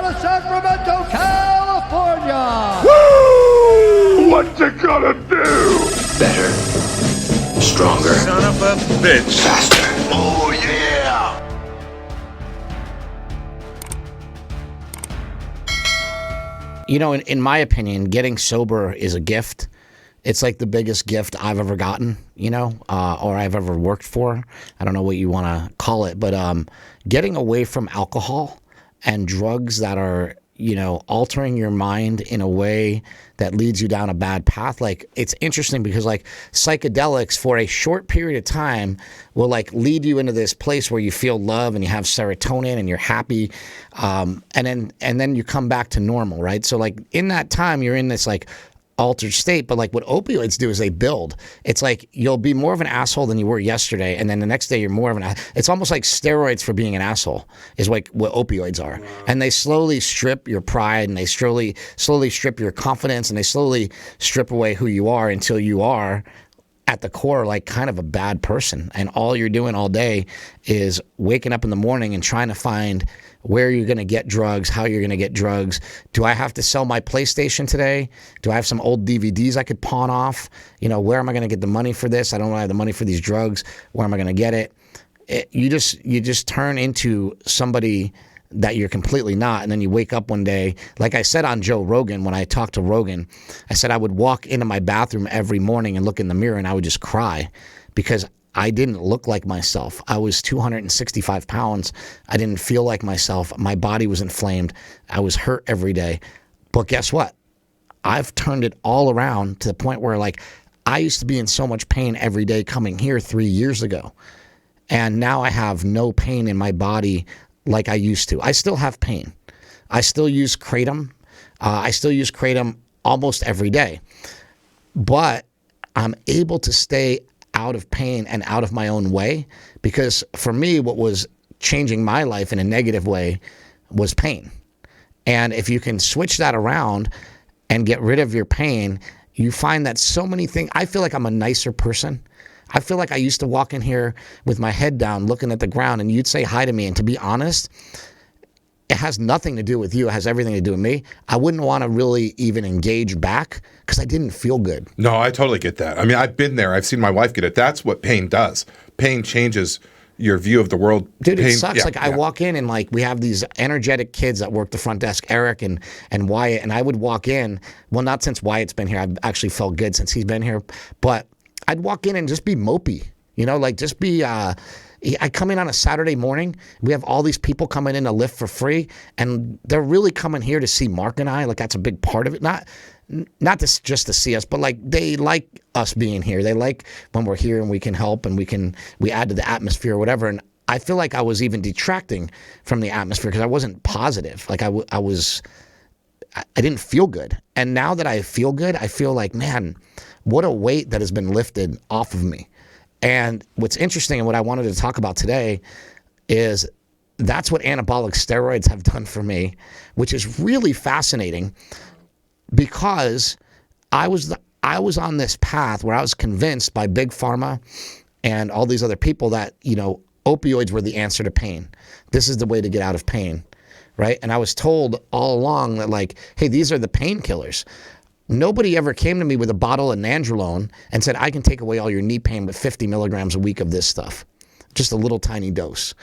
out of Sacramento, California. Woo! What you gonna do? Better. Stronger. Son of a bitch. Faster. Oh, yeah! You know, in my opinion, getting sober is a gift. It's like the biggest gift I've ever gotten, you know, or I've ever worked for. I don't know what you want to call it, but getting away from alcohol and drugs that are, you know, altering your mind in a way that leads you down a bad path. Like, it's interesting because, like, psychedelics for a short period of time will, like, lead you into this place where you feel love and you have serotonin and you're happy, and then you come back to normal, right? So, like, in that time, you're in this, like, altered state. But like what opioids do is they build. It's like you'll be more of an asshole than you were yesterday, and then the next day you're more of an it's almost like steroids for being an asshole is like what opioids are. Wow. And they slowly strip your pride, and they slowly strip your confidence, and they slowly strip away who you are until you are at the core like kind of a bad person, and all you're doing all day is waking up in the morning and trying to find where you're going to get drugs, how you're going to get drugs. Do I have to sell my PlayStation today? Do I have some old DVDs I could pawn off? You know, where am I going to get the money for this? I don't have the money for these drugs. Where am I going to get it? You just turn into somebody that you're completely not, and then you wake up one day. Like I said on Joe Rogan, when I talked to Rogan, I said I would walk into my bathroom every morning and look in the mirror and I would just cry because I didn't look like myself. I was 265 pounds. I didn't feel like myself. My body was inflamed. I was hurt every day. But guess what? I've turned it all around to the point where, like, I used to be in so much pain every day coming here 3 years ago. And now I have no pain in my body like I used to. I still have pain. I still use Kratom. I still use Kratom almost every day. But I'm able to stay out of pain and out of my own way, because for me, what was changing my life in a negative way was pain. And if you can switch that around and get rid of your pain, you find that so many things. I feel like I'm a nicer person. I feel like I used to walk in here with my head down looking at the ground and you'd say hi to me, and to be honest, it has nothing to do with you. It has everything to do with me. I wouldn't want to really even engage back because I didn't feel good. No, I totally get that. I mean, I've been there. I've seen my wife get it. That's what pain does. Pain changes your view of the world. Dude, pain, it sucks. I walk in and, like, we have these energetic kids that work the front desk, Eric and Wyatt, and I would walk in. Well, not since Wyatt's been here. I've actually felt good since he's been here. But I'd walk in and just be mopey, you know, like just be I come in on a Saturday morning. We have all these people coming in to lift for free, and they're really coming here to see Mark and I. Like, that's a big part of it. Not just to see us, but like they like us being here. They like when we're here and we can help and we add to the atmosphere or whatever. And I feel like I was even detracting from the atmosphere because I wasn't positive. Like I didn't feel good. And now that I feel good, I feel like, man, what a weight that has been lifted off of me. And what's interesting and what I wanted to talk about today is that's what anabolic steroids have done for me, which is really fascinating because I was on this path where I was convinced by Big Pharma and all these other people that, you know, opioids were the answer to pain. This is the way to get out of pain, right? And I was told all along that, like, hey, these are the painkillers. Nobody ever came to me with a bottle of nandrolone and said, I can take away all your knee pain with 50 milligrams a week of this stuff. Just a little tiny dose.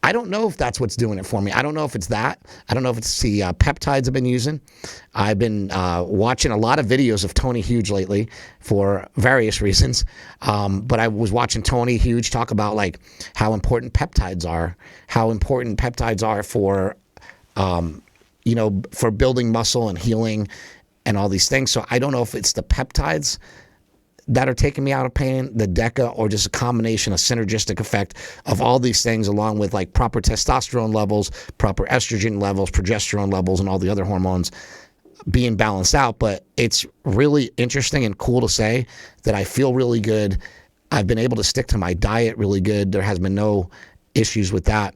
I don't know if that's what's doing it for me. I don't know if it's that. I don't know if it's the peptides I've been using. I've been watching a lot of videos of Tony Huge lately for various reasons. But I was watching Tony Huge talk about, like, how important peptides are for, you know, for building muscle and healing and all these things. So I don't know if it's the peptides that are taking me out of pain, the DECA, or just a combination, a synergistic effect of all these things, along with like proper testosterone levels, proper estrogen levels, progesterone levels, and all the other hormones being balanced out. But it's really interesting and cool to say that I feel really good. I've been able to stick to my diet really good. There has been no issues with that.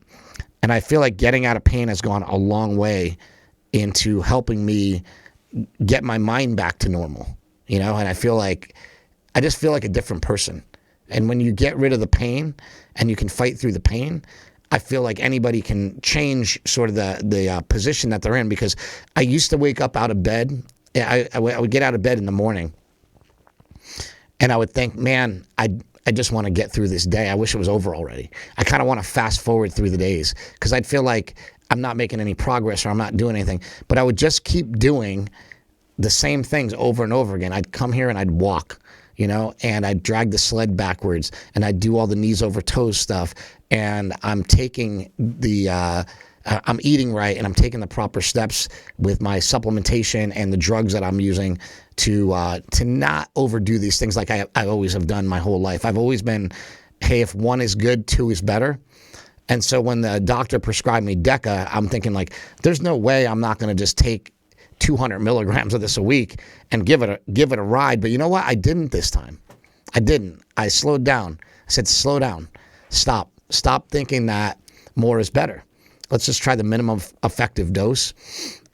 And I feel like getting out of pain has gone a long way into helping me get my mind back to normal, you know? And I just feel like a different person. And when you get rid of the pain and you can fight through the pain, I feel like anybody can change sort of the position that they're in, because I used to wake up out of bed. I would get out of bed in the morning, and I would think, man, I just want to get through this day. I wish it was over already. I kind of want to fast forward through the days, because I'd feel like I'm not making any progress or I'm not doing anything. But I would just keep doing the same things over and over again. I'd come here and I'd walk, and I'd drag the sled backwards, and I'd do all the knees over toes stuff. And I'm taking I'm eating right, and I'm taking the proper steps with my supplementation and the drugs that I'm using to not overdo these things like I always have done my whole life. I've always been, hey, if one is good, two is better. And so when the doctor prescribed me Deca, I'm thinking like, there's no way I'm not going to just take 200 milligrams of this a week and give it a ride. But you know what? I didn't this time. I didn't. I slowed down. I said, slow down. Stop thinking that more is better. Let's just try the minimum effective dose.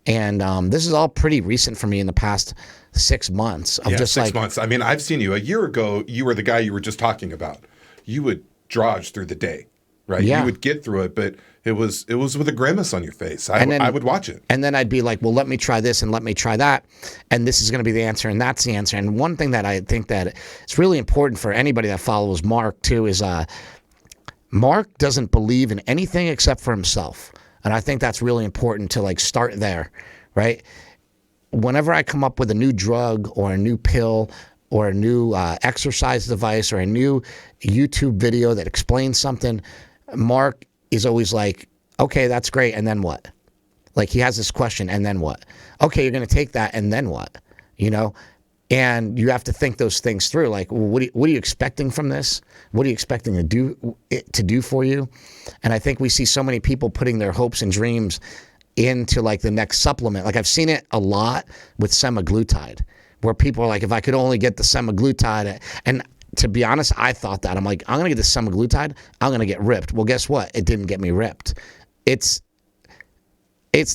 And this is all pretty recent for me in the past 6 months. Of just 6 months. I mean, I've seen you. A year ago, you were the guy you were just talking about. You would drudge through the day, right? Yeah. You would get through it, but it was with a grimace on your face. I would watch it. And then I'd be like, well, let me try this and let me try that. And this is going to be the answer and that's the answer. And one thing that I think that it's really important for anybody that follows Mark too is Mark doesn't believe in anything except for himself. And I think that's really important to like start there, right? Whenever I come up with a new drug or a new pill or a new exercise device or a new YouTube video that explains something, Mark is always like, okay, that's great. And then what? Like he has this question, and then what? Okay, you're going to take that, and then what? And you have to think those things through. Like, well, what are you expecting from this? What are you expecting to do for you? And I think we see so many people putting their hopes and dreams into like the next supplement. Like I've seen it a lot with semaglutide, where people are like, if I could only get the semaglutide. And to be honest, I thought that. I'm like, I'm going to get the semaglutide, I'm going to get ripped. Well, guess what? It didn't get me ripped. It's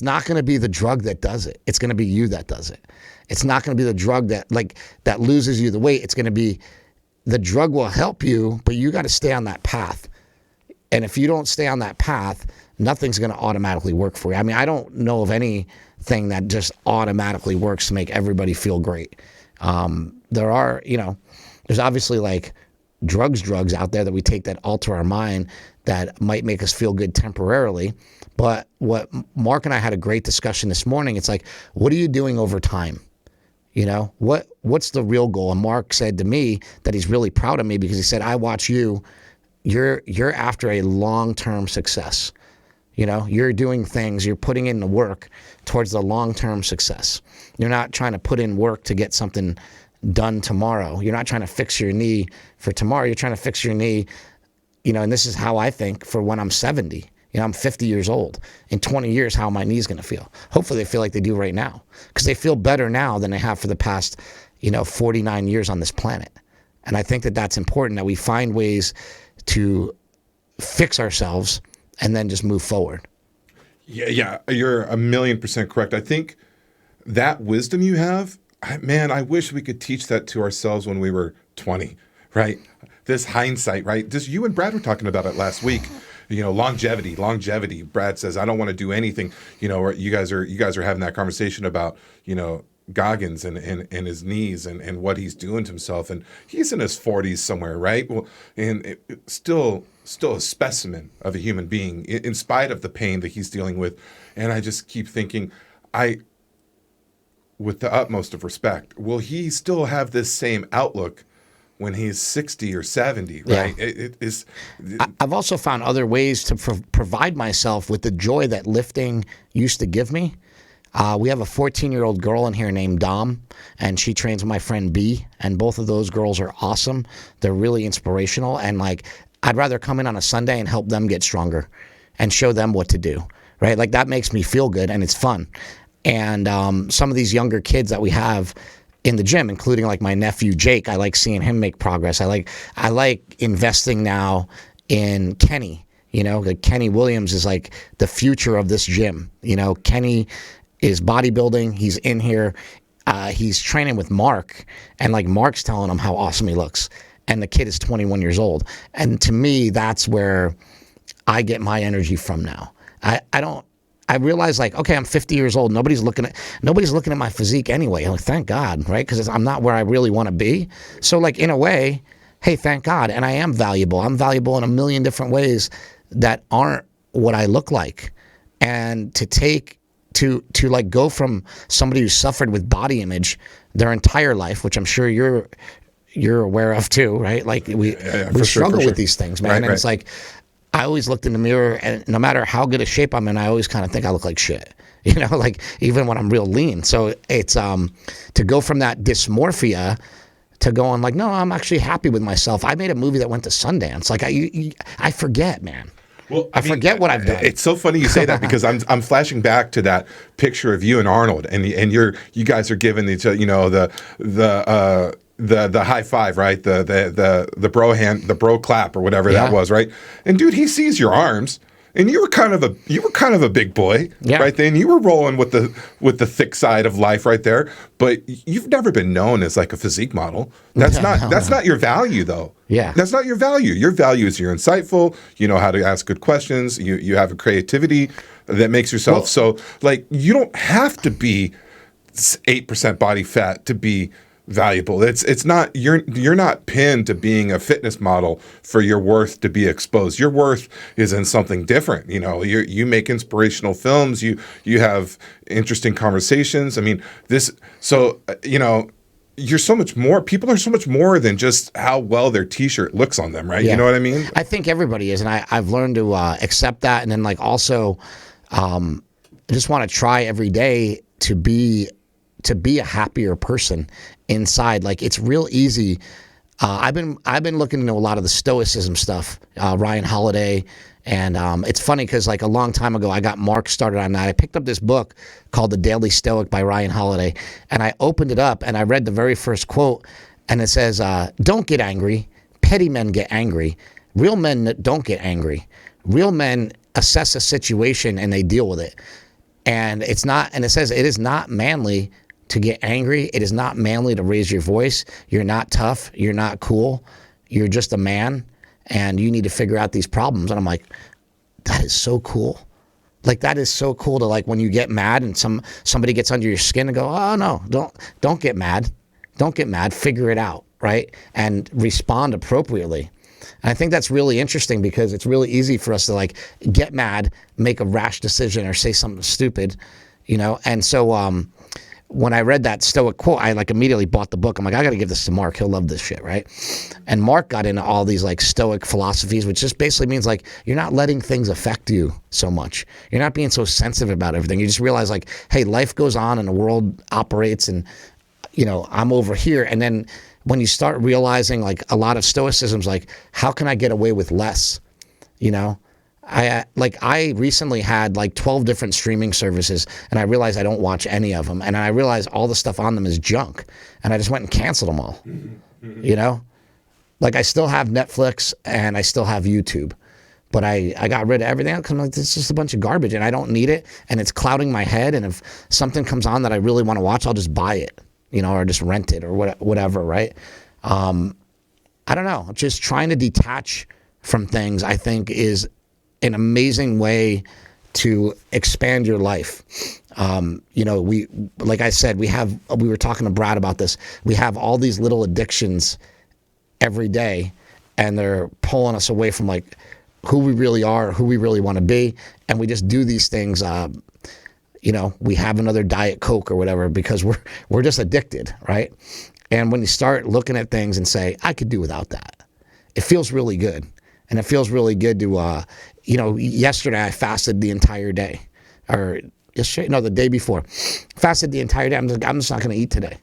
not going to be the drug that does it. It's going to be you that does it. It's not going to be the drug that loses you the weight. It's going to be the drug will help you, but you got to stay on that path. And if you don't stay on that path, nothing's going to automatically work for you. I mean, I don't know of anything that just automatically works to make everybody feel great. There are, there's obviously like drugs out there that we take that alter our mind that might make us feel good temporarily. But what Mark and I had a great discussion this morning. It's like, what are you doing over time? What's the real goal? And Mark said to me that he's really proud of me because he said, I watch you. You're after a long-term success. You're doing things, you're putting in the work towards the long-term success. You're not trying to put in work to get something done tomorrow. You're not trying to fix your knee for tomorrow. You're trying to fix your knee, and this is how I think for when I'm 70. I'm 50 years old. In 20 years, how are my knees going to feel? Hopefully they feel like they do right now, because they feel better now than they have for the past, 49 years on this planet. And I think that that's important, that we find ways to fix ourselves and then just move forward. Yeah, you're 1,000,000% correct. I think that wisdom you have, I wish we could teach that to ourselves when we were 20, right? This hindsight, right? Just you and Brad were talking about it last week. Longevity. Brad says, I don't want to do anything. Or you guys are having that conversation about, Goggins and his knees and what he's doing to himself. And he's in his 40s somewhere, right? Well, and still a specimen of a human being in spite of the pain that he's dealing with. And I just keep thinking, with the utmost of respect, will he still have this same outlook when he's 60 or 70, right? Yeah. I've also found other ways to provide myself with the joy that lifting used to give me. We have a 14-year-old girl in here named Dom, and she trains with my friend B, and both of those girls are awesome. They're really inspirational, and I'd rather come in on a Sunday and help them get stronger and show them what to do, right? Like that makes me feel good, and it's fun. And some of these younger kids that we have in the gym, including like my nephew Jake, I like seeing him make progress. I like investing now in Kenny. Like Kenny Williams is like the future of this gym. Kenny is bodybuilding. He's in here. He's training with Mark, and like Mark's telling him how awesome he looks. And the kid is 21 years old. And to me, that's where I get my energy from now. I realize like, okay, I'm 50 years old. Nobody's looking at my physique anyway. I'm like, thank God, right? Because I'm not where I really want to be. So like in a way, hey, thank God. And I am valuable. I'm valuable in a million different ways that aren't what I look like. And to like go from somebody who suffered with body image their entire life, which I'm sure you're aware of too, right? Like we struggle with these things, man. And it's like, I always looked in the mirror, and no matter how good a shape I'm in, I always kind of think I look like shit, like even when I'm real lean. So it's to go from that dysmorphia to going like, no, I'm actually happy with myself. I made a movie that went to Sundance. Like I forget, man. Well, I forget what I've done. It's so funny you say that because I'm flashing back to that picture of you and Arnold, and you guys are giving each other, the high five, right? The bro hand, the bro clap, or whatever that was, right? And dude, he sees your arms, and you were kind of a big boy, right? Then you were rolling with the thick side of life, right there. But you've never been known as like a physique model. That's not your value, though. Yeah, that's not your value. Your value is you're insightful. You know how to ask good questions. You have a creativity that makes yourself so like you don't have to be 8% body fat to be valuable. It's not you're not pinned to being a fitness model for your worth to be exposed. Your worth is in something different. You make inspirational films. You have interesting conversations. I mean, you're so much more. People are so much more than just how well their T-shirt looks on them, right? Yeah. You know what I mean? I think everybody is, and I've learned to accept that, and then like also, I just want to try every day to be a happier person inside. Like it's real easy. I've been looking into a lot of the Stoicism stuff, Ryan Holiday, and it's funny because like a long time ago I got Mark started on that. I picked up this book called The Daily Stoic by Ryan Holiday, and I opened it up and I read the very first quote, and it says, "Don't get angry. Petty men get angry. Real men don't get angry. Real men assess a situation and they deal with it." And it says it is not manly to get angry. It is not manly to raise your voice. You're not tough. You're not cool. You're just a man, and you need to figure out these problems. And I'm like, that is so cool. Like that is so cool to like when you get mad and somebody gets under your skin and go, oh no, don't get mad. Don't get mad. Figure it out, right? And respond appropriately. And I think that's really interesting because it's really easy for us to like get mad, make a rash decision, or say something stupid, And so when I read that Stoic quote, I like immediately bought the book. I'm like, I got to give this to Mark. He'll love this shit, right? And Mark got into all these like Stoic philosophies, which just basically means like you're not letting things affect you so much. You're not being so sensitive about everything. You just realize like, hey, life goes on and the world operates, and I'm over here. And then when you start realizing like a lot of Stoicism's like, how can I get away with less? I recently had like 12 different streaming services, and I realized I don't watch any of them, and I realized all the stuff on them is junk, and I just went and canceled them all. Like I still have Netflix and I still have YouTube, but I got rid of everything else because like, it's just a bunch of garbage and I don't need it, and it's clouding my head, and if something comes on that I really want to watch, I'll just buy it, or just rent it or whatever, right? I don't know, just trying to detach from things I think is an amazing way to expand your life. We, like I said, we were talking to Brad about this. We have all these little addictions every day, and they're pulling us away from like who we really are, who we really want to be. And we just do these things. We have another Diet Coke or whatever because we're just addicted, right? And when you start looking at things and say, I could do without that, it feels really good. And it feels really good to, yesterday I fasted the entire day. Or yesterday, no, the day before. Fasted the entire day. I'm just not going to eat today.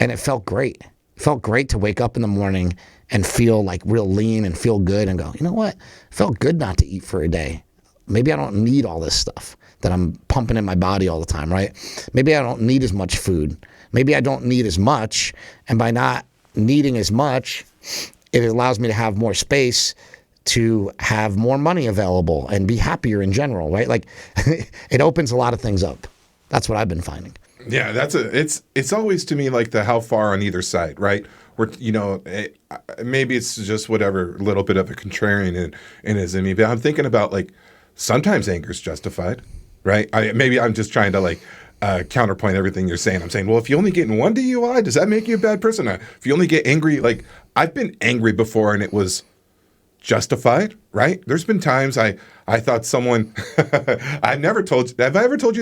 And it felt great. It felt great to wake up in the morning and feel like real lean and feel good and go, you know what? It felt good not to eat for a day. Maybe I don't need all this stuff that I'm pumping in my body all the time, right? Maybe I don't need as much food. Maybe I don't need as much. And by not needing as much, it allows me to have more space to have more money available and be happier in general, right? Like it opens a lot of things up. That's what I've been finding. Yeah, it's always to me like the how far on either side, right? maybe it's just whatever little bit of a contrarian is in me. But I'm thinking about like sometimes anger is justified, right? Maybe I'm just trying to like counterpoint everything you're saying. I'm saying, well, if you only get in one DUI, does that make you a bad person? If you only get angry, like I've been angry before and it was justified, right? There's been times I thought someone, have I ever told you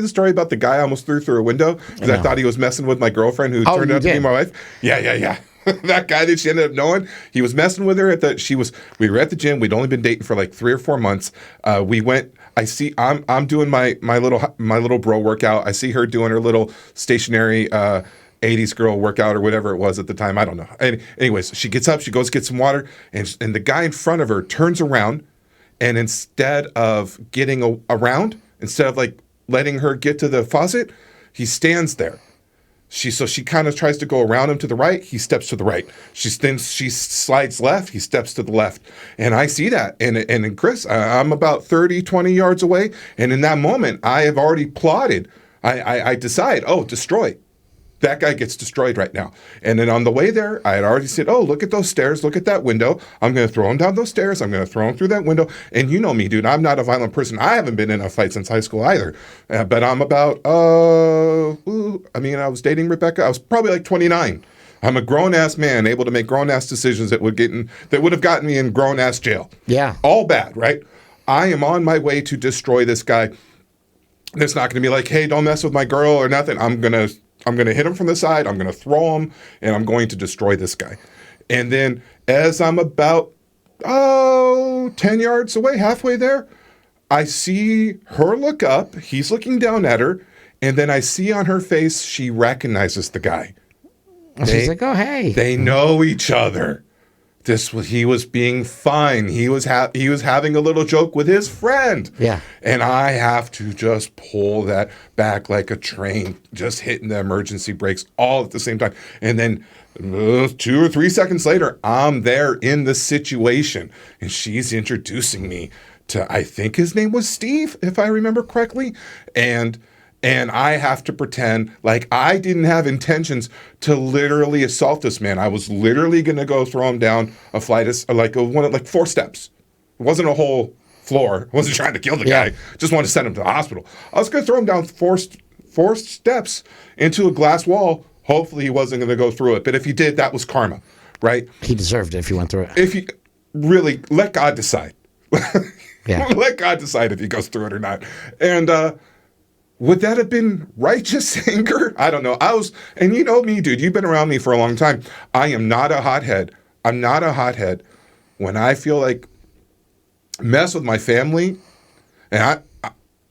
the story about the guy I almost threw through a window because I thought he was messing with my girlfriend who turned out to be my wife? Yeah. That guy that she ended up knowing, he was messing with her we were at the gym. We'd only been dating for like 3 or 4 months. I'm doing my little bro workout. I see her doing her little stationary 80s girl workout or whatever it was at the time. I don't know. Anyways, she gets up, she goes get some water, and the guy in front of her turns around, and instead of getting around, instead of like letting her get to the faucet, he stands there. She kind of tries to go around him to the right. He steps to the right. She slides left. He steps to the left. And I see that. And Chris, I'm about 30, 20 yards away. And in that moment, I have already plotted. I decide, destroy. That guy gets destroyed right now. And then on the way there, I had already said, look at those stairs. Look at that window. I'm going to throw him down those stairs. I'm going to throw him through that window. And you know me, dude. I'm not a violent person. I haven't been in a fight since high school either. But I'm about, I was dating Rebecca. I was probably like 29. I'm a grown-ass man able to make grown-ass decisions that would have gotten me in grown-ass jail. Yeah. All bad, right? I am on my way to destroy this guy. It's not going to be like, hey, don't mess with my girl or nothing. I'm going to hit him from the side. I'm going to throw him, and I'm going to destroy this guy. And then as I'm about, 10 yards away, halfway there, I see her look up. He's looking down at her. And then I see on her face, she recognizes the guy. She's like, oh, hey. They know each other. He was being fine. He was having a little joke with his friend. Yeah. And I have to just pull that back like a train, just hitting the emergency brakes all at the same time. And then 2 or 3 seconds later, I'm there in the situation. And she's introducing me to, I think his name was Steve, if I remember correctly. And I have to pretend like I didn't have intentions to literally assault this man. I was literally going to go throw him down a flight of like 4 steps. It wasn't a whole floor. I wasn't trying to kill the guy. Just wanted to send him to the hospital. I was going to throw him down four steps into a glass wall. Hopefully he wasn't going to go through it. But if he did, that was karma, right? He deserved it if he went through it. If he really, let God decide. Yeah. Let God decide if he goes through it or not. And, would that have been righteous anger? I don't know. And you know me, dude. You've been around me for a long time. I am not a hothead. I'm not a hothead. When I feel like mess with my family, and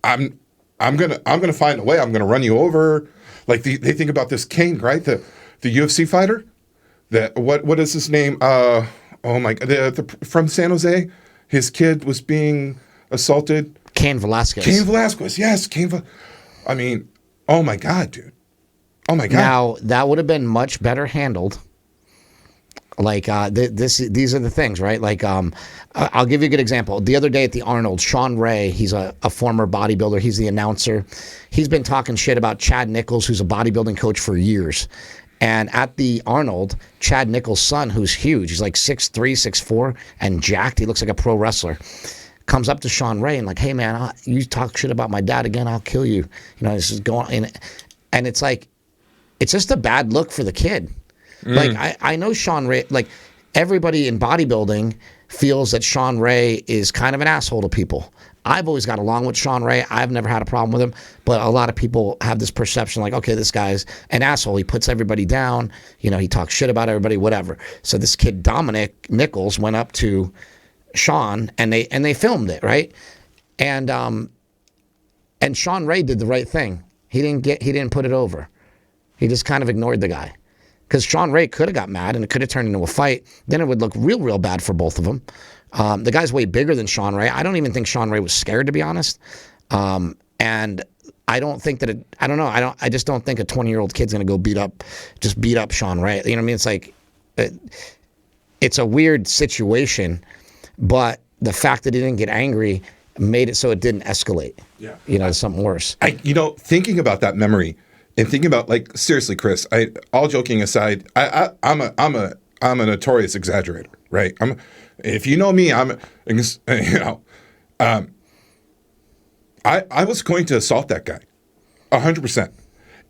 I'm gonna find a way. I'm gonna run you over. Like they think about this Kane, right? The UFC fighter. What is his name? Oh my God! From San Jose, his kid was being assaulted. Cain Velasquez. Yes, I mean, oh my God, dude. Oh my God. Now, that would have been much better handled. Like, these are the things, right? Like, I'll give you a good example. The other day at the Arnold, Sean Ray, he's a former bodybuilder. He's the announcer. He's been talking shit about Chad Nichols, who's a bodybuilding coach for years. And at the Arnold, Chad Nichols' son, who's huge, he's like 6'3", 6'4", and jacked. He looks like a pro wrestler. Comes up to Sean Ray and like, hey man, you talk shit about my dad again, I'll kill you. You know, this is going on. And it's like, it's just a bad look for the kid. Like, I know Sean Ray, like everybody in bodybuilding feels that Sean Ray is kind of an asshole to people. I've always got along with Sean Ray. I've never had a problem with him, but a lot of people have this perception like, okay, this guy's an asshole. He puts everybody down. You know, he talks shit about everybody, whatever. So this kid, Dominic Nichols, went up to Sean and they filmed it, right? And Sean Ray did the right thing. He didn't put it over. He just kind of ignored the guy. Because Sean Ray could have got mad and it could have turned into a fight. Then it would look real bad for both of them. The guy's way bigger than Sean Ray. I don't even think Sean Ray was scared, to be honest. And I don't think that I just don't think a 20-year-old kid's gonna go beat up Sean Ray. You know what I mean? It's like it's a weird situation. But the fact that he didn't get angry made it so it didn't escalate. Yeah. You know, something worse. Thinking about that memory and thinking about, like, seriously, Chris, all joking aside, I'm I'm a notorious exaggerator, right? If you know me, I was going to assault that guy, 100%.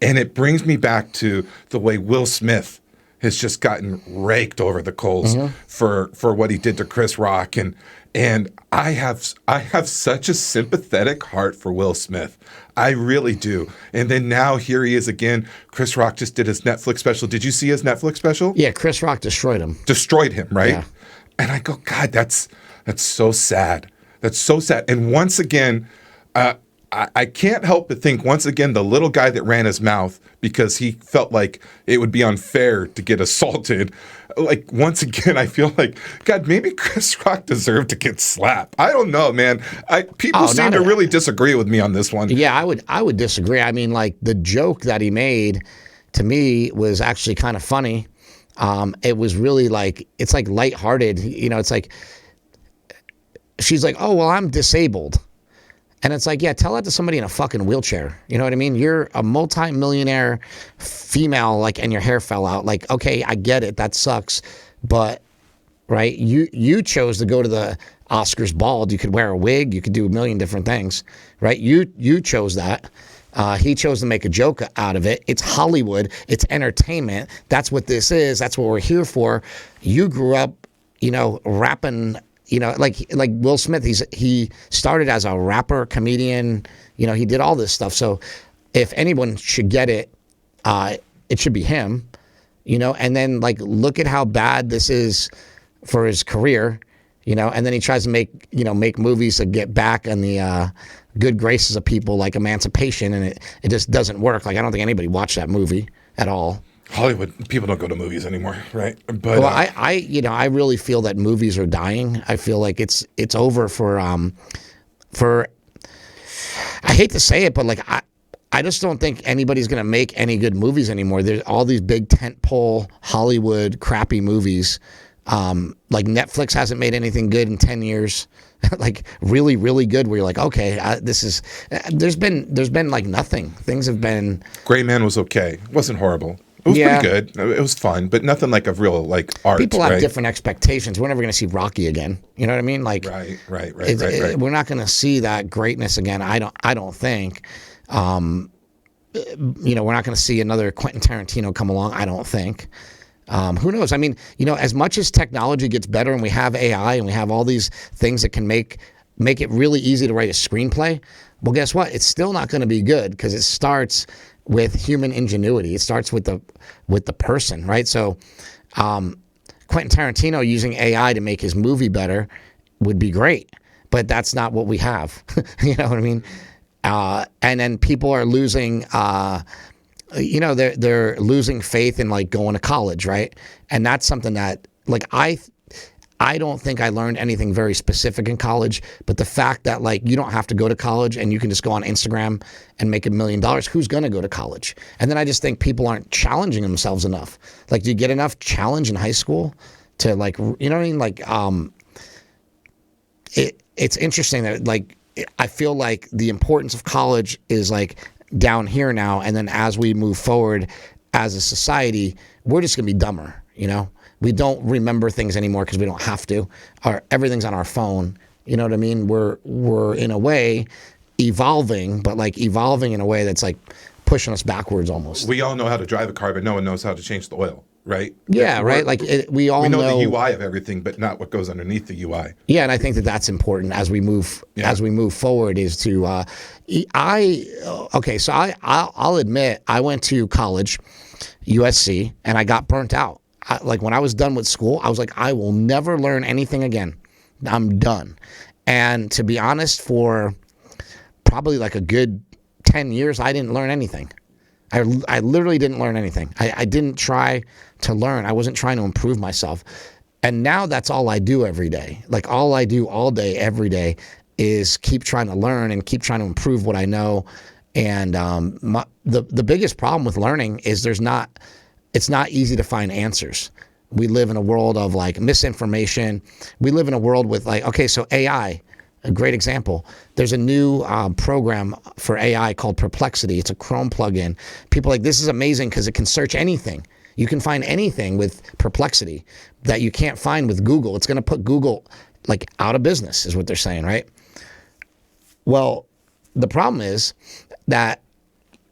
And it brings me back to the way Will Smith has just gotten raked over the coals for what he did to Chris Rock, and I have such a sympathetic heart for Will Smith. I really do. And then now here he is again. Chris Rock just did his Netflix special. Did you see his Netflix special? Yeah, Chris Rock destroyed him. Destroyed him, right? Yeah. And I go, God, that's so sad. That's so sad. And once again, I can't help but think, once again, the little guy that ran his mouth because he felt like it would be unfair to get assaulted. Like, once again, I feel like, God, maybe Chris Rock deserved to get slapped. I don't know, man. People seem to really disagree with me on this one. Yeah, I would disagree. I mean, like, the joke that he made, to me, was actually kind of funny. It was really like, it's like lighthearted. You know, it's like, she's like, oh, well, I'm disabled. And it's like, yeah, tell that to somebody in a fucking wheelchair. You know what I mean? You're a multi-millionaire female, like, and your hair fell out. Like, okay, I get it. That sucks. But, right, you chose to go to the Oscars bald. You could wear a wig. You could do a million different things, right? You chose that. He chose to make a joke out of it. It's Hollywood. It's entertainment. That's what this is. That's what we're here for. You grew up, you know, rapping. You know, like Will Smith, he started as a rapper, comedian. You know, he did all this stuff. So if anyone should get it, it should be him. You know, and then, like, look at how bad this is for his career. You know, and then he tries to make movies to get back on the good graces of people, like Emancipation, and it just doesn't work. Like, I don't think anybody watched that movie at all. Hollywood people don't go to movies anymore, right? But well, I really feel that movies are dying. I feel like it's over for I hate to say it, but like I just don't think anybody's gonna make any good movies anymore. There's all these big tentpole Hollywood crappy movies. Like Netflix hasn't made anything good in 10 years. Like really, really good. Where you're like, okay, this is. There's been like nothing. Things have been. Gray Man was okay. It wasn't horrible. It was pretty good. It was fun, but nothing like a real like art. People have different expectations. We're never going to see Rocky again. You know what I mean? Like right. We're not going to see that greatness again. I don't think. You know, we're not going to see another Quentin Tarantino come along. I don't think. Who knows? I mean, you know, as much as technology gets better and we have AI and we have all these things that can make it really easy to write a screenplay, well, guess what? It's still not going to be good because it starts with human ingenuity. It starts with the person, right? So Quentin Tarantino using AI to make his movie better would be great, but that's not what we have. You know what I mean? And then people are losing, you know, they're losing faith in like going to college, right? And that's something that like I don't think I learned anything very specific in college, but the fact that like you don't have to go to college and you can just go on Instagram and make $1 million, who's going to go to college? And then I just think people aren't challenging themselves enough. Like, do you get enough challenge in high school to like, you know what I mean? Like, it's interesting that like, I feel like the importance of college is like down here now. And then as we move forward as a society, we're just going to be dumber, you know? We don't remember things anymore because we don't have to. Everything's on our phone. You know what I mean? We're in a way evolving, but like evolving in a way that's like pushing us backwards almost. We all know how to drive a car, but no one knows how to change the oil, right? Yeah, right. Like we know the UI of everything, but not what goes underneath the UI. Yeah, and I think that that's important as we move forward. Is to I'll admit I went to college, USC, and I got burnt out. Like when I was done with school, I was like, I will never learn anything again. I'm done. And to be honest, for probably like a good 10 years, I didn't learn anything. I literally didn't learn anything. I didn't try to learn. I wasn't trying to improve myself. And now that's all I do every day. Like all I do all day, every day is keep trying to learn and keep trying to improve what I know. And the biggest problem with learning is it's not easy to find answers. We live in a world of like misinformation. We live in a world with like, okay, so AI, a great example. There's a new program for AI called Perplexity. It's a Chrome plugin. People are like, this is amazing because it can search anything. You can find anything with Perplexity that you can't find with Google. It's going to put Google like out of business, is what they're saying, right? Well, the problem is that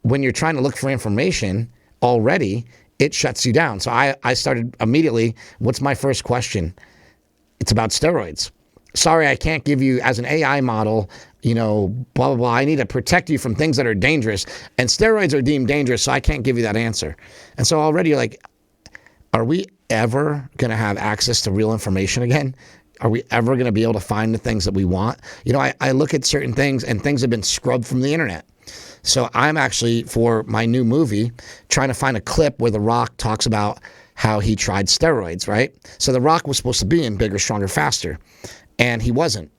when you're trying to look for information already, it shuts you down. So I started immediately, what's my first question? It's about steroids. Sorry, I can't give you as an AI model, blah, blah, blah. I need to protect you from things that are dangerous. And steroids are deemed dangerous, so I can't give you that answer. And so already you're like, are we ever going to have access to real information again? Are we ever going to be able to find the things that we want? I look at certain things and things have been scrubbed from the internet. So I'm actually, for my new movie, trying to find a clip where The Rock talks about how he tried steroids, right? So The Rock was supposed to be in Bigger, Stronger, Faster, and he wasn't.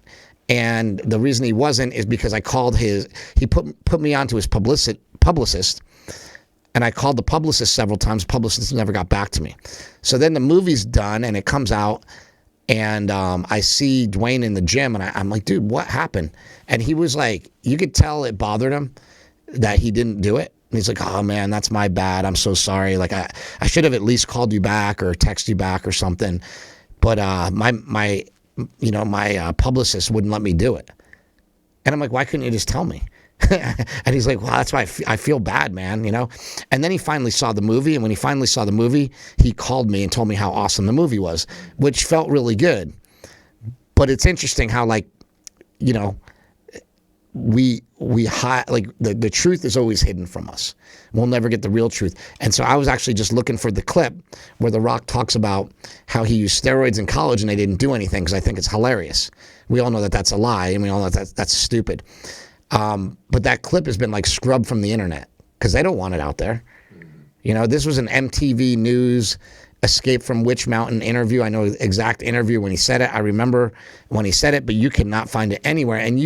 And the reason he wasn't is because I called he put me onto his publicist, and I called the publicist several times. Publicist never got back to me. So then the movie's done, and it comes out, and I see Dwayne in the gym, and I'm like, dude, what happened? And he was like, you could tell it bothered him that he didn't do it. And he's like, oh man, that's my bad. I'm so sorry. Like I should have at least called you back or texted you back or something. But my publicist wouldn't let me do it. And I'm like, why couldn't you just tell me? And he's like, well, that's why I feel bad, man, And then he finally saw the movie. And when he finally saw the movie, he called me and told me how awesome the movie was, which felt really good. But it's interesting how, we hide, like the truth is always hidden from us. We'll never get the real truth. And so I was actually just looking for the clip where The Rock talks about how he used steroids in college and they didn't do anything, because I think it's hilarious. We all know that that's a lie, and we all know that's stupid. But that clip has been scrubbed from the internet because they don't want it out there. This was an MTV News Escape from Witch Mountain interview. I know the exact interview when he said it. I remember when he said it, but you cannot find it anywhere. And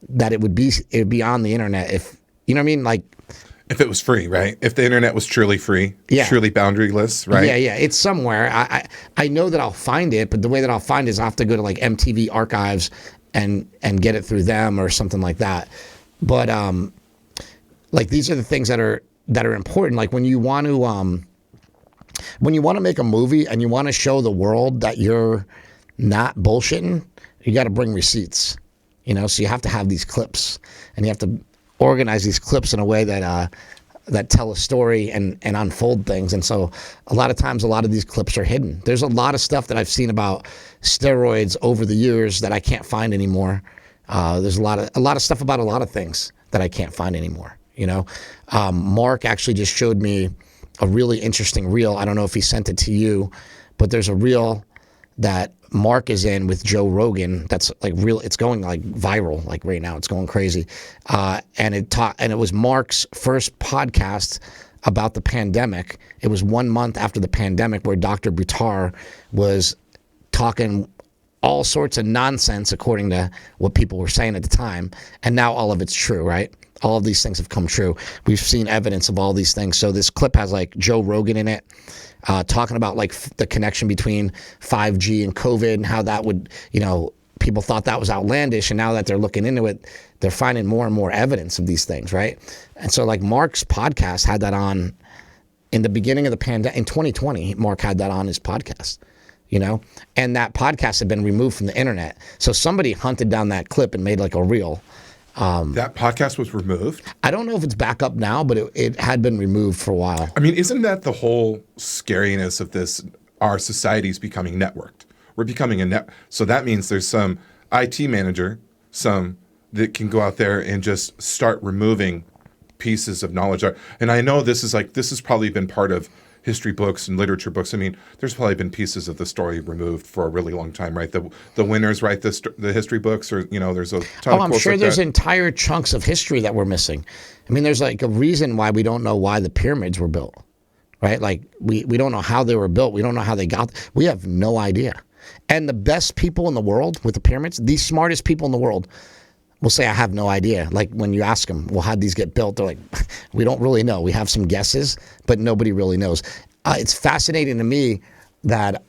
that it would be on the internet if, if it was free, right? If the internet was truly free, truly boundaryless, right? Yeah, it's somewhere. I know that I'll find it, but the way that I'll find it is I'll have to go to MTV archives and get it through them or something like that. But these are the things that are important. Like when you want to make a movie and you want to show the world that you're not bullshitting, you got to bring receipts. So you have to have these clips, and you have to organize these clips in a way that tell a story and unfold things. And so a lot of times, a lot of these clips are hidden. There's a lot of stuff that I've seen about steroids over the years that I can't find anymore. There's a lot of stuff about a lot of things that I can't find anymore. Mark actually just showed me a really interesting reel. I don't know if he sent it to you, but there's a reel that Mark is in with Joe Rogan. That's it's going viral right now. It's going crazy. And it was Mark's first podcast about the pandemic. It was 1 month after the pandemic, where Dr. Buttar was talking all sorts of nonsense according to what people were saying at the time. And now all of it's true, right? All of these things have come true. We've seen evidence of all these things. So this clip has Joe Rogan in it, talking about the connection between 5G and COVID and how that would, people thought that was outlandish. And now that they're looking into it, they're finding more and more evidence of these things, right? And so Mark's podcast had that on in the beginning of the pandemic. In 2020, Mark had that on his podcast, and that podcast had been removed from the internet. So somebody hunted down that clip and made a reel. That podcast was removed? I don't know if it's back up now, but it had been removed for a while. I mean, isn't that the whole scariness of this? Our society's becoming networked. We're becoming a net. So that means there's some IT manager, some that can go out there and just start removing pieces of knowledge. And I know this has probably been part of history books and literature books. I mean, there's probably been pieces of the story removed for a really long time, right? The winners write the history books, or there's a ton of I'm sure there's that. Entire chunks of history that we're missing. I mean, there's a reason why we don't know why the pyramids were built, right? We don't know how they were built. We don't know how they got. We have no idea. And the best people in the world with the pyramids, the smartest people in the world, will say, I have no idea. When you ask them, well, how'd these get built? They're like, we don't really know. We have some guesses, but nobody really knows. It's fascinating to me that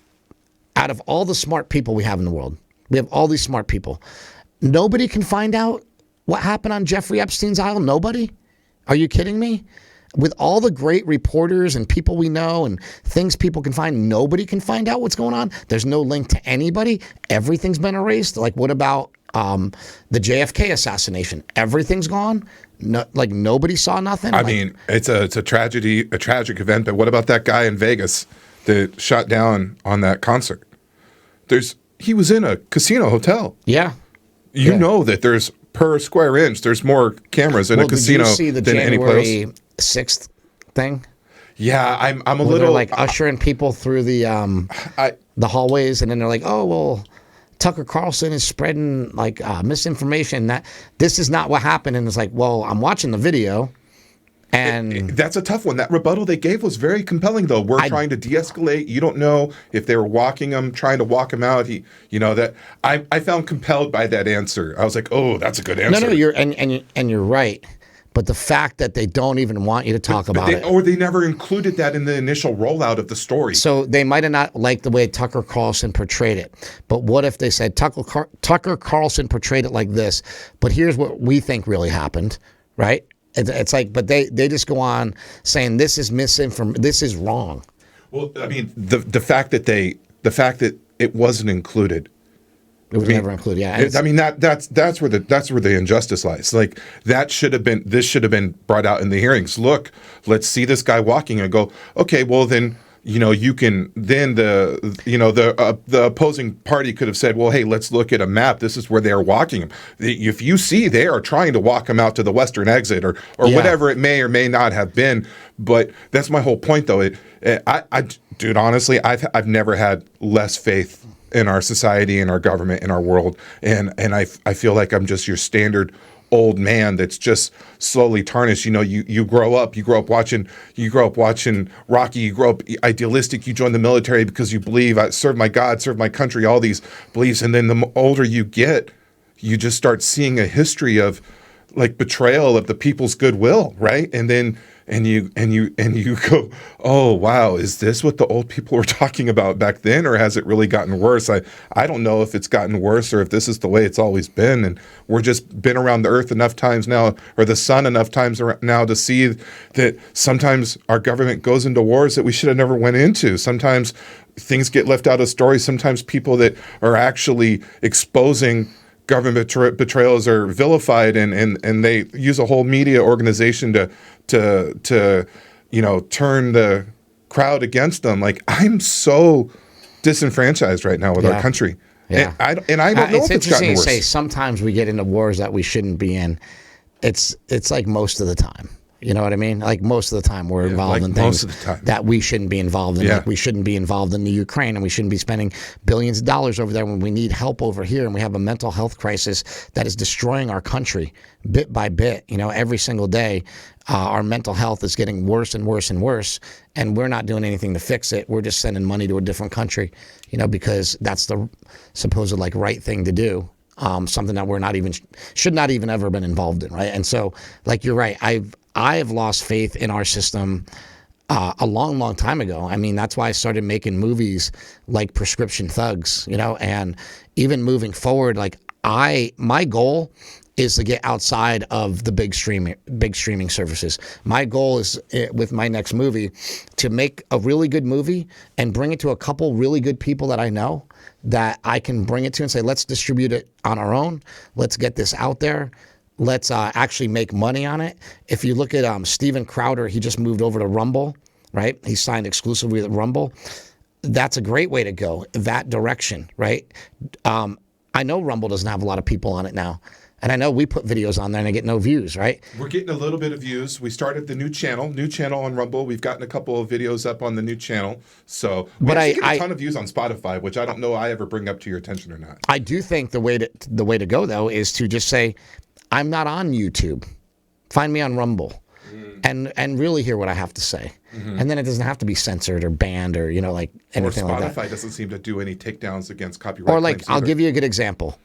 out of all the smart people we have in the world, we have all these smart people. Nobody can find out what happened on Jeffrey Epstein's island. Nobody? Are you kidding me? with all the great reporters and people we know and things people can find, nobody can find out what's going on. There's no link to anybody. Everything's been erased. Like, what about the JFK assassination? Everything's gone. No, like nobody saw nothing. I mean, it's a tragedy, a tragic event. But what about that guy in Vegas that shot down on that concert? He was in a casino hotel. Yeah. You know that there's per square inch, there's more cameras in a casino did you see the than any January place. 6th thing? Yeah, I'm a Where little they're like ushering people through the hallways, and then they're like, "Oh well, Tucker Carlson is spreading like misinformation that this is not what happened." And it's like, well, I'm watching the video, and that's a tough one. That rebuttal they gave was very compelling, though. We're trying to de-escalate. You don't know if they were walking him, trying to walk him out. That I found compelled by that answer. I was like, oh, that's a good answer. No, you're right. But the fact that they don't even want you to talk about it. Or they never included that in the initial rollout of the story. So they might have not liked the way Tucker Carlson portrayed it. But what if they said Tucker Carlson portrayed it like this, but here's what we think really happened, right? It's like, but they just go on saying this is misinformation, this is wrong. Well, I mean, the fact that it wasn't included. It was never included. Yeah, I mean that's where the injustice lies. Like this should have been brought out in the hearings. Look, let's see this guy walking and go, okay, well then you can then the opposing party could have said, well, hey, let's look at a map. This is where they are walking him. If you see they are trying to walk him out to the western exit or whatever it may or may not have been. But that's my whole point, though. Dude, honestly, I've never had less faith in our society, in our government, in our world, and I feel like I'm just your standard old man that's just slowly tarnished. You grow up watching Rocky. You grow up idealistic. You join the military because you believe I serve my God, serve my country, all these beliefs, and then the older you get, you just start seeing a history of like betrayal of the people's goodwill, right? And then and you go, oh wow, is this what the old people were talking about back then, or has it really gotten worse? I don't know if it's gotten worse or if this is the way it's always been, and we're just been around the earth enough times now, or the sun enough times now to see that sometimes our government goes into wars that we should have never went into. Sometimes things get left out of stories. Sometimes people that are actually exposing government betrayals are vilified, and they use a whole media organization to turn the crowd against them. Like, I'm so disenfranchised right now with our country. Yeah. And I don't know if it's gotten worse. To say sometimes we get into wars that we shouldn't be in. It's like most of the time. You know what I mean? Like most of the time we're involved in things that we shouldn't be involved in. Yeah. Like we shouldn't be involved in the Ukraine, and we shouldn't be spending billions of dollars over there when we need help over here, and we have a mental health crisis that is destroying our country bit by bit. Every single day, our mental health is getting worse and worse and worse, and we're not doing anything to fix it. We're just sending money to a different country, because that's the supposed like right thing to do. Something that we're should not even ever been involved in, right? And so, like, you're right. I have lost faith in our system a long, long time ago. I mean, that's why I started making movies like Prescription Thugs, and even moving forward, like my goal is to get outside of the big streaming services. My goal is with my next movie to make a really good movie and bring it to a couple really good people that I know that I can bring it to and say, let's distribute it on our own. Let's get this out there. Let's actually make money on it. If you look at Steven Crowder, he just moved over to Rumble, right? He signed exclusively with Rumble. That's a great way to go, that direction, right? I know Rumble doesn't have a lot of people on it now. And I know we put videos on there and I get no views, right? We're getting a little bit of views. We started the new channel on Rumble. We've gotten a couple of videos up on the new channel. So we get a ton of views on Spotify, which I don't know I ever bring up to your attention or not. I do think the way to go, though, is to just say, I'm not on YouTube. Find me on Rumble and really hear what I have to say. Mm-hmm. And then it doesn't have to be censored or banned or, like anything like that. Or Spotify doesn't seem to do any takedowns against copyright. Or like, I'll give you a good example.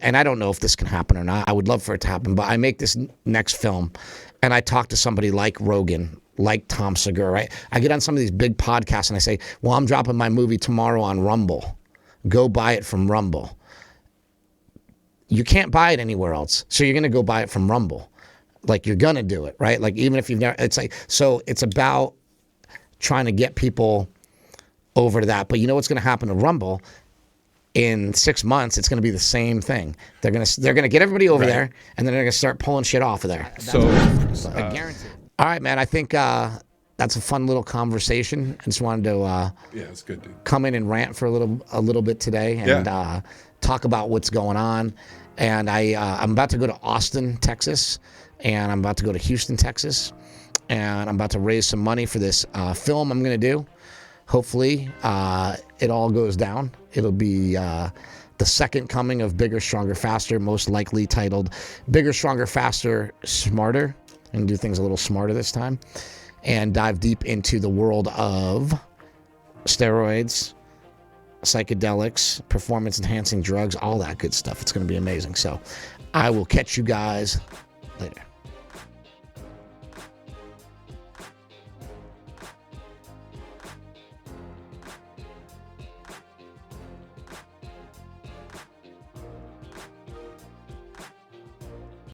And I don't know if this can happen or not. I would love for it to happen. But I make this next film and I talk to somebody like Rogan, like Tom Segura, right? I get on some of these big podcasts and I say, well, I'm dropping my movie tomorrow on Rumble. Go buy it from Rumble. You can't buy it anywhere else. So you're going to go buy it from Rumble. like you're gonna do it, right? Like even if you've never, it's like, so it's about trying to get people over to that. But you know what's gonna happen to Rumble? In 6 months, it's going to be the same thing. They're gonna get everybody over there, and then they're gonna start pulling shit off of there. So, I guarantee. All right, man. I think that's a fun little conversation. I just wanted to yeah, it's good, dude. come in and rant for a little bit today and talk about what's going on. And I'm about to go to Austin, Texas, and I'm about to go to Houston, Texas, and I'm about to raise some money for this film I'm gonna do. Hopefully, it all goes down. It'll be the second coming of Bigger, Stronger, Faster, most likely titled Bigger, Stronger, Faster, Smarter. And do things a little smarter this time. And dive deep into the world of steroids, psychedelics, performance-enhancing drugs, all that good stuff. It's going to be amazing. So I will catch you guys later.